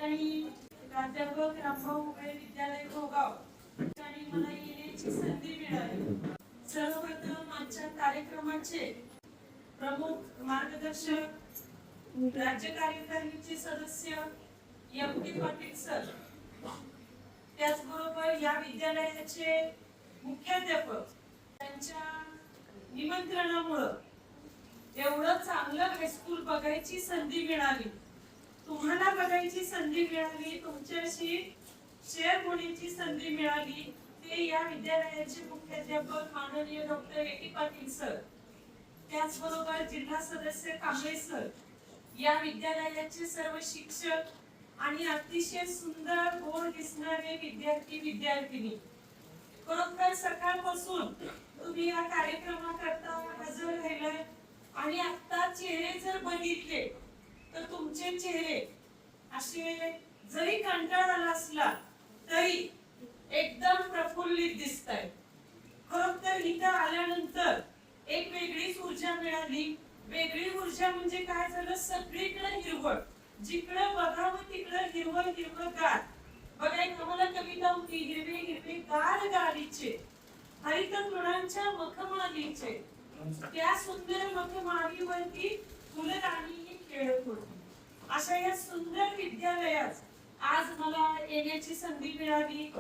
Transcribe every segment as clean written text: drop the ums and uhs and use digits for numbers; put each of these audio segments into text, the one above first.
ठिकाणी प्राध्यापक रामभाऊ उगळे विद्यालय घोगाव ठिकाणी मला येण्याची संधी मिळाली। सर्वप्रथम आजच्या कार्यक्रमाचे प्रमुख मार्गदर्शक राज्य कार्यकारिणीचे सदस्य एम.टी. पाटील सर, त्याचबरोबर या विद्यालयाचे मुख्याध्यापक, त्यांच्या निमंत्रणामुळे एवढं चांगलं हायस्कूल बघायची संधी मिळाली, तुम्हाला बघायची संधी मिळाली, तुमच्याशी शेअर होण्याची संधी मिळाली। ते या विद्यालयाचे मुख्याध्यापक माननीय डॉक्टर ए.टी. पाटील सर, त्याचबरोबर जिल्हा सदस्य कांबळे सर, या विद्यालयाचे सर्व शिक्षक आणि अतिशय सुंदर गोड दिसणारे विद्यार्थी विद्यार्थिनी, खरोखर सकाळपासून तुम्ही या कार्यक्रमाकरता हजर राहिलाय आणि आता चेहरे जर बघितले तर तुमचे चेहरे असे जरी कंटाळा असला तरी एकदम प्रफुल्लित दिसतायत। खरोखर इथं आल्यानंतर एक वेगळीच ऊर्जा मिळाली। वेगळी ऊर्जा म्हणजे काय झालं, सगळीकडे हिरवळ, जिकडे बघावं तिकडे हिरवळ हिरवळगार। बघा एक आम्हाला कविता होती, हिरवे हिरवे गार गालीचे हरित तृणांच्या मखमालीचे, त्या सुंदर मखमालीवरती फुलराणी खेळत होती। अशा या सुंदर विद्यालयात आज मला येण्याची संधी मिळाली।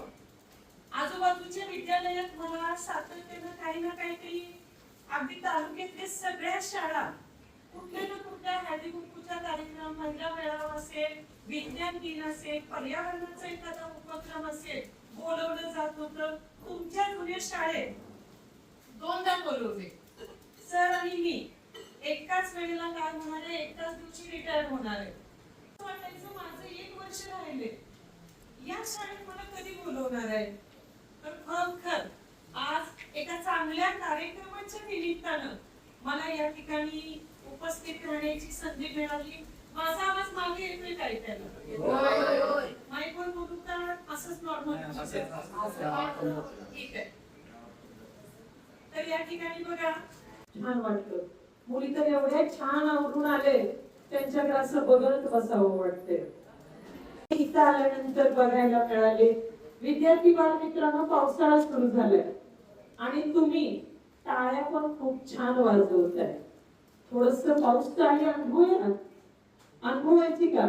आजूबाजूच्या विद्यालयात मला सातत्याने काही ना काहीतरी, अगदी तालुक्यातल्या सगळ्या शाळा कुठल्या ना कुठल्या हळदी कुंकूचा कार्यक्रम, महिला मेळावा असेल, विज्ञान दिन असेल, पर्यावरणाचा एखादा उपक्रम असेल, बोलवलं जात होतं। तुमच्या जुन्या शाळेत दोनदा बोलवले सर आणि मी एकाच वेळेला काय होणार आहे, एकाच दिवशी रिटायर होणार आहे। वाटायचं माझं 1 वर्ष राहिले, या शाळेत मला कधी बोलवणार आहे। तर खरोखर आज एका चांगल्या कार्यक्रमाच्या निमित्तानं मला या ठिकाणी उपस्थित राहण्याची संधी मिळाली। माझा आवाज मागे येतोय काय त्याला? माईकवर बोलू का असंच नॉर्मल? ठीक आहे। तर या ठिकाणी बघा छान वाटलं, मुली तर एवढ्या छान आवरून आले, त्यांच्याकडे असं बघत बसावं वाटते। इथं आल्यानंतर बघायला मिळाले विद्यार्थी बालमित्रांनो, पावसाळा सुरू झालाय आणि तुम्ही टाळ्या पण खूप छान वाजवताय। थोडस पाऊस टाळी अनुभवूया ना, अनुभवायची का?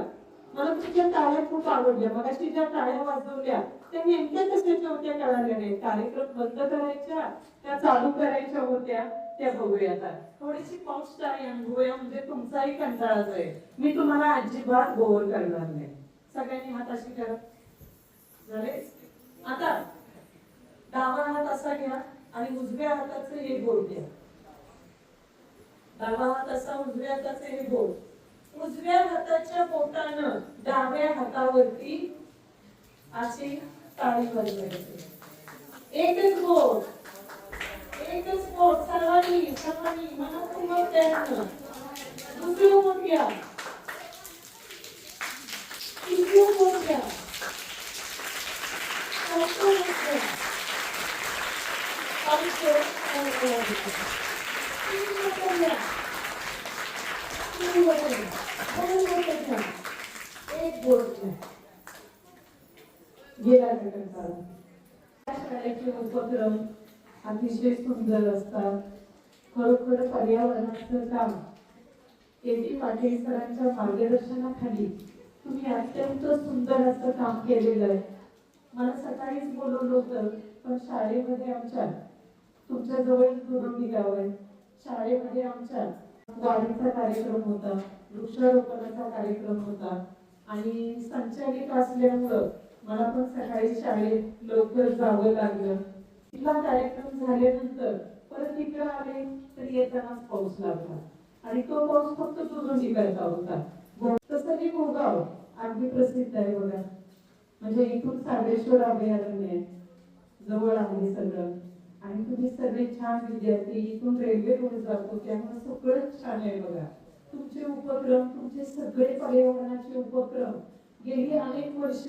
मला तुमच्या टाळ्या खूप आवडल्या, मगाशी ज्या टाळ्या वाजवल्या त्या नेमक्या कशाच्या होत्या कळाल्या नाही। कार्यक्रम बंद करायच्या त्या चालू करायच्या होत्या, त्या बघूया आता। थोडीशी पाऊस टाळी अनुभवूया, म्हणजे तुमचाही कंटाळा जाईल। मी तुम्हाला अजिबात बोर करणार नाही। सगळ्यांनी हात अशी करा, झाले? आता डावा हात असा घ्या आणि उजव्या हाताचे हे बोट घ्या। डावा हात असा, उजव्या हाताचे हे बोट, उजव्या हाताच्या बोटानं डाव्या हातावरती अशी टाळी वाजवायची। एकच बोट, एकच बोट, सर्वांनी सर्वांनी मनपूर्वक द्यायचं। दुसरी बोट घ्या, तिसरी बोट घ्या, चौथी बोट घ्या, पाचवी बोट घ्या, तीन बोट घ्या, तीन बोट घ्या, दोन बोट घ्या, एक बोट घ्या। गेला कंटाळा। शाळेचे उपक्रम अतिशय सुंदर असतात। खरोखर पर्यावरणाचं काम ए.टी. पाटील सरांच्या मार्गदर्शनाखाली तुम्ही अत्यंत सुंदर असं काम केलेलं आहे। मला सकाळीच बोलवलं होतं, पण शाळेमध्ये आमच्या, तुमच्या जवळ दुरोडी गाव आहे, शाळेमध्ये आमच्या वाढीचा कार्यक्रम होता, वृक्षारोपणाचा कार्यक्रम होता आणि संचालित असल्यामुळं मला पण सकाळी शाळेत लवकर जावं लागलं। तिथला कार्यक्रम झाल्यानंतर परत इकडे आले तर येतानाच पाऊस लागला आणि तो पाऊस फक्त दुरोडी करता होता। तसं हे घोगाव अगदी प्रसिद्ध आहे बघा, म्हणजे इथून सागरेश्वर अभयारण्य आहे, जवळ आहे सगळं, आणि तुम्ही सगळे छान विद्यार्थी, इथून रेल्वे रोड जातो त्यामुळे सगळं छान आहे बघा। तुमचे उपक्रम, तुमचे सगळे पर्यावरणाचे उपक्रम गेली अनेक वर्ष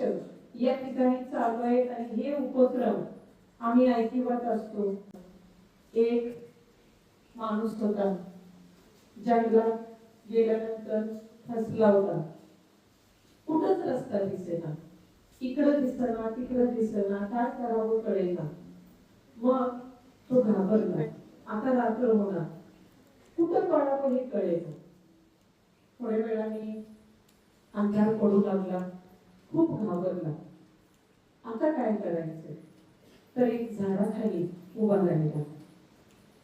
या ठिकाणी चालू आहेत आणि हे उपक्रम आम्ही ऐकिवात असतो। एक माणूस होता, जंगलात गेल्यानंतर फसला होता, कुठंच रस्ता दिसेना, इकडं दिसेना तिकडं दिसेना, काय करावं कळेना. मग तो घाबरला, आता रात्र होणार, कुठं पडावं हे कळेना. थोड्या वेळाने अंधार पडू लागला, खूप घाबरला. आता काय करायचं? तर एक झाडाखाली उभा राहिला.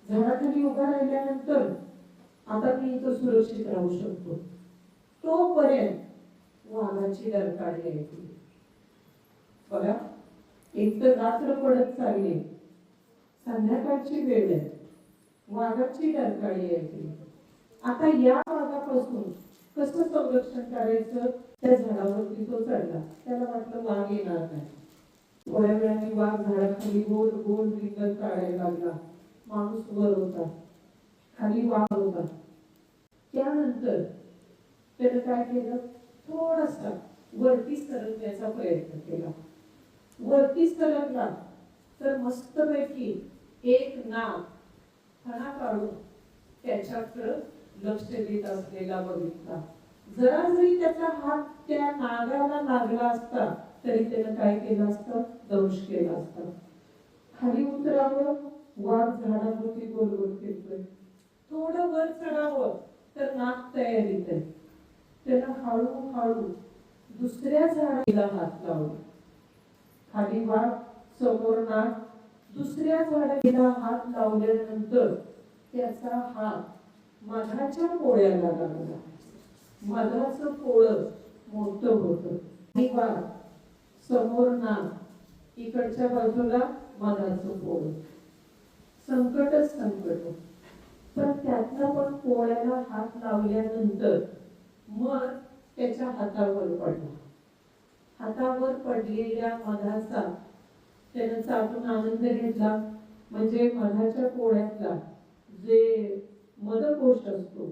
झाडाखाली उभा राहिल्यानंतर आता मी इथं सुरक्षित राहू शकतो, तोपर्यंत वाघाची डरकाळी ऐकली. बघा, एक तर रात्र पडत चालली, संध्याकाळची वेळ आहे, वाघाची डरकाळी ऐकली. आता या वाघापासून कसं संरक्षण करायचं? त्या झाडावरती तो चढला. त्याला वाटलं वाघ येणार नाही. थोड्या वेळाने वाघ झाडाखाली गोल गोल रिंगण काढायला लागला. माणूस वर होता, खाली वाघ होता. त्यानंतर त्याने काय केलं? थोडासा वरती सरकण्याचा प्रयत्न केला. वरती सरकला तर मस्तपैकी एक नाग फणा काढून त्याच्याकडं लक्ष देत असलेला बघितला. जरा जरी त्याचा हात त्या नागाला लागला असता तरी त्यानं काय केलं असतं? दंश केला असता. खाली उतरावं, वाघ झाडावरती गोल गोल फिरतोय. थोडं वर चढावं तर नाग तयारीत आहे. त्यानं हळूहळू दुसऱ्या झाडाला हात लावला. खाली वाघ, समोर नाग. दुसऱ्या झाडाला हात लावल्यानंतर त्याचा हात मधाच्या पोळ्याला लागला. मधाचं पोळं मोठं होतं. आणि वाघ, समोर नाग, इकडच्या बाजूला मधाचं पोळं. संकटच संकट. पण त्यातला पण पोळ्याला हात लावल्यानंतर मध त्याच्या हातावर पडला. हातावर पडलेल्या मधाचा त्यानं चाटून आनंद घेतला. म्हणजे मधाच्या पोळ्यातला जे मधकोश असतो